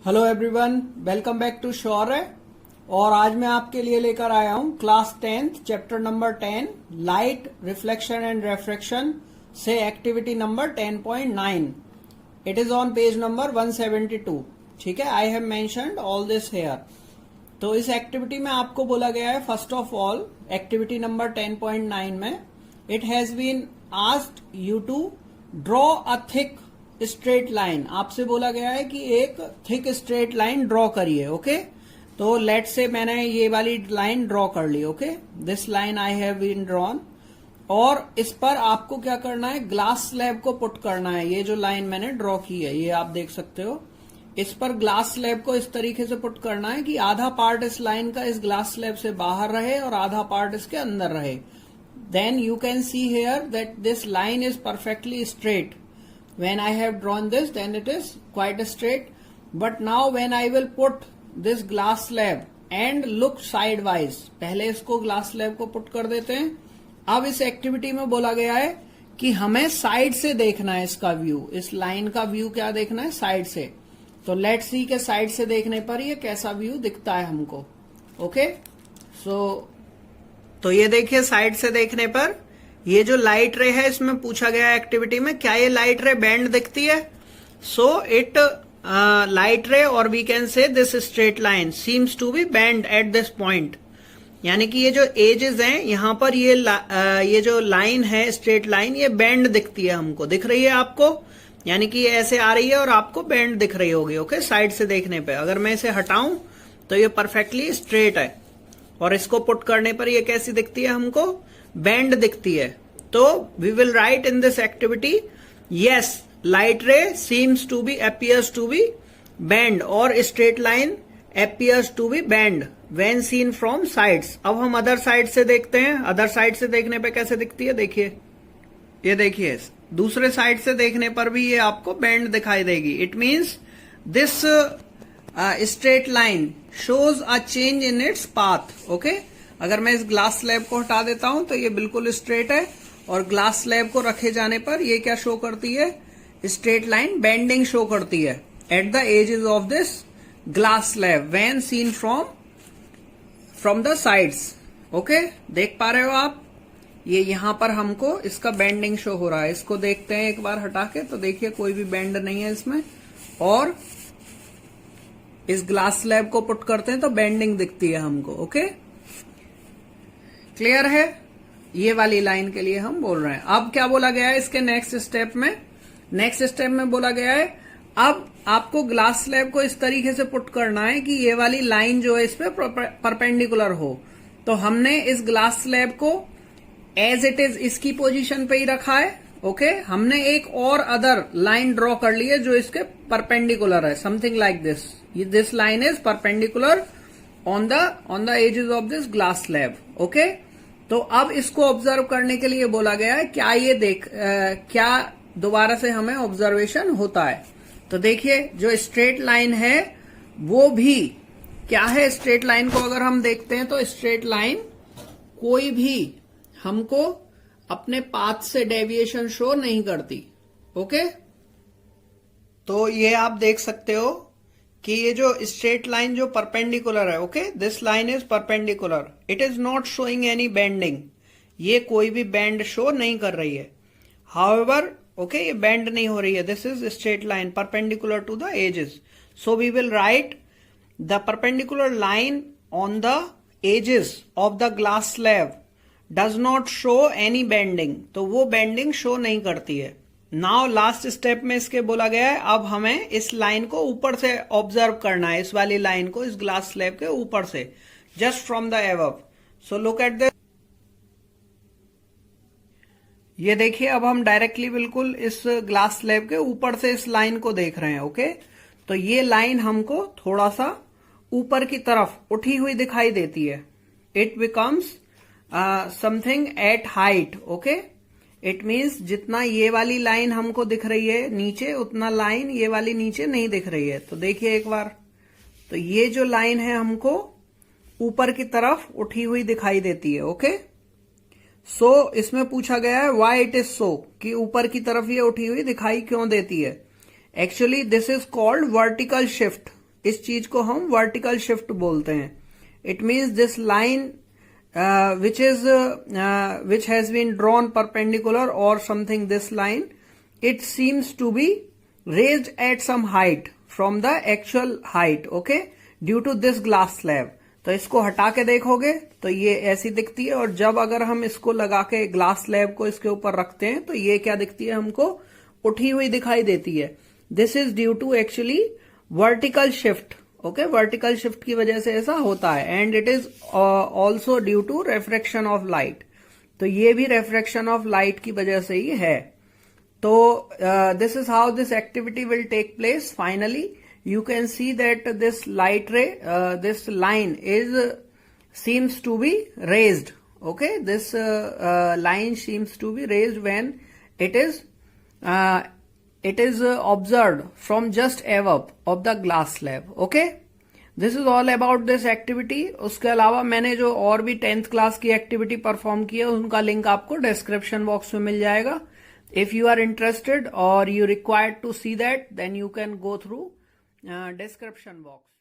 Hello everyone, welcome back to Shaurya. और आज मैं आपके लिए लेकर आया हूं class 10th chapter number 10 light reflection and refraction से activity number 10.9। It is on page number 172। ठीक है, I have mentioned all this here. तो इस एक्टिविटी में आपको बोला गया है, first of all activity number 10.9 में it has been asked you to draw a thick straight line. आपसे बोला गया है कि एक थिक स्ट्रेट लाइन ड्रॉ करिए। ओके, तो लेट्स से मैंने ये वाली लाइन ड्रॉ कर ली। Okay, this line I have been drawn. और इस पर आपको क्या करना है, ग्लास स्लैब को पुट करना है। ये जो लाइन मैंने ड्रॉ की है, ये आप देख सकते हो। इस पर ग्लास स्लैब को इस तरीके से पुट करना है कि आधा पार्ट इस लाइन का इस ग्लास स्लैब से बाहर रहे और आधा पार्ट इसके अंदर रहे। Then you can see here that this line is perfectly straight. When I have drawn this, then it is quite straight. But now when I will put this glass slab and look sidewise, पहले इसको glass slab को put कर देते हैं। अब इस activity में बोला गया है कि हमें साइड से देखना है इसका व्यू, इस लाइन का व्यू क्या देखना है, साइड से। तो लेट्स सी के साइड से देखने पर ये कैसा व्यू दिखता है हमको। ओके, तो ये देखिए, साइड से देखने पर ये जो लाइट रे है, इसमें पूछा गया एक्टिविटी में, क्या ये लाइट रे बेंड दिखती है? सो इट लाइट रे, और we can say this straight line seems to be bend at this point. यानी कि ये जो एजेस हैं यहां पर, ये जो लाइन है स्ट्रेट लाइन, ये बेंड दिखती है हमको, दिख रही है आपको? यानी कि ये ऐसे आ रही है और आपको बेंड दिख रही होगी। ओके, साइड से देखने पे अगर मैं इसे हटाऊं तो ये परफेक्टली स्ट्रेट है, और इसको पुट करने पर ये कैसी दिखती है हमको, बेंड दिखती है। तो we will write in this activity, yes light ray seems to be appears to be bend और straight line appears to be bend when seen from sides. अब हम अदर साइड से देखते हैं, अदर साइड से देखने पे कैसे दिखती है। देखिए, ये देखिए, दूसरे साइड से देखने पर भी ये आपको बेंड दिखाई देगी। It means this straight line shows a change in its path. Okay, अगर मैं इस ग्लास स्लैब को हटा देता हूं तो ये बिल्कुल स्ट्रेट है, और ग्लास स्लैब को रखे जाने पर ये क्या शो करती है, स्ट्रेट लाइन बेंडिंग शो करती है at the edges of this glass slab when seen from the sides. Okay, देख पा रहे हो आप, ये यहां पर हमको इसका बेंडिंग शो हो रहा है। इसको देखते हैं एक बार हटा के, तो देखिए कोई भी बेंड नहीं है इसमें, और इस ग्लास स्लैब को पुट करते हैं तो बेंडिंग दिखती है हमको। ओके, क्लियर है? ये वाली लाइन के लिए हम बोल रहे हैं। अब क्या बोला गया है इसके नेक्स्ट स्टेप में, नेक्स्ट स्टेप में बोला गया है अब आपको ग्लास स्लैब को इस तरीके से पुट करना है कि ये वाली लाइन जो है इस पे परपेंडिकुलर हो। तो हमने इस ग्लास स्लैब को एज इट इज इसकी पोजीशन पे ही रखा है। ओके, हमने एक और अदर लाइन ड्रॉ कर ली है जो इसके परपेंडिकुलर है, something like this. This line is perpendicular on the edges of this glass slab. Okay, तो अब इसको ऑब्जर्व करने के लिए बोला गया है, क्या ये क्या दोबारा से हमें ऑब्जर्वेशन होता है। तो देखिए, जो स्ट्रेट लाइन है वो भी क्या है, स्ट्रेट लाइन को अगर हम देखते हैं तो स्ट्रेट लाइन कोई भी हमको अपने पाथ से डेविएशन शो नहीं करती। ओके, तो ये आप देख सकते हो कि ये जो स्ट्रेट लाइन जो परपेंडिकुलर है, okay, this line is perpendicular, it is not showing any bending, ये कोई भी बेंड शो नहीं कर रही है। हाउएवर, ओके, ये बेंड नहीं हो रही है, this is straight line perpendicular to the edges. So we will write the perpendicular line on the edges of the glass slab does not show any bending, तो वो बेंडिंग शो नहीं करती है। नाउ लास्ट स्टेप में इसके बोला गया है, अब हमें इस लाइन को ऊपर से ऑब्जर्व करना है, इस वाली लाइन को इस ग्लास स्लैब के ऊपर से, just from the above. So look at this, ये देखिए, अब हम डायरेक्टली बिल्कुल इस ग्लास स्लैब के ऊपर से इस लाइन को देख रहे हैं। ओके, तो ये लाइन हमको थोड़ा सा ऊपर की तरफ उठी हुई दिखाई देती है। It becomes something at height. Okay, it means जितना ये वाली लाइन हमको दिख रही है नीचे, उतना लाइन ये वाली नीचे नहीं दिख रही है। तो देखिए एक बार, तो ये जो लाइन है हमको ऊपर की तरफ उठी हुई दिखाई देती है। ओके, सो इसमें पूछा गया है व्हाई इट इज सो, कि ऊपर की तरफ ये उठी हुई दिखाई क्यों देती है। Actually this is called vertical shift. इस चीज को हम वर्टिकल शिफ्ट बोलते हैं. It means this line which has been drawn perpendicular or something, this line, it seems to be raised at some height from the actual height, okay, due to this glass slab. तो इसको हटा के देखोगे तो ये ऐसी दिखती है, और जब अगर हम इसको लगा के ग्लास स्लैब को इसके ऊपर रखते हैं तो ये क्या दिखती है, हमको उठी हुई दिखाई देती है. This is due to actually vertical shift. Okay, vertical shift की वजह से ऐसा होता है. And it is also due to refraction of light. तो ये भी रिफ्रैक्शन ऑफ लाइट की वजह से ही है. तो this is how this activity will take place. Finally you can see that this light ray, this line seems to be raised. Okay, this line seems to be raised when it is observed from just above of the glass slab. Okay, this is all about this activity. उसके अलावा मैंने जो और भी 10th class की activity perform की है उनका लिंक आपको डिस्क्रिप्शन बॉक्स में मिल जाएगा. If you are interested or you required to see that, then you can go through description box.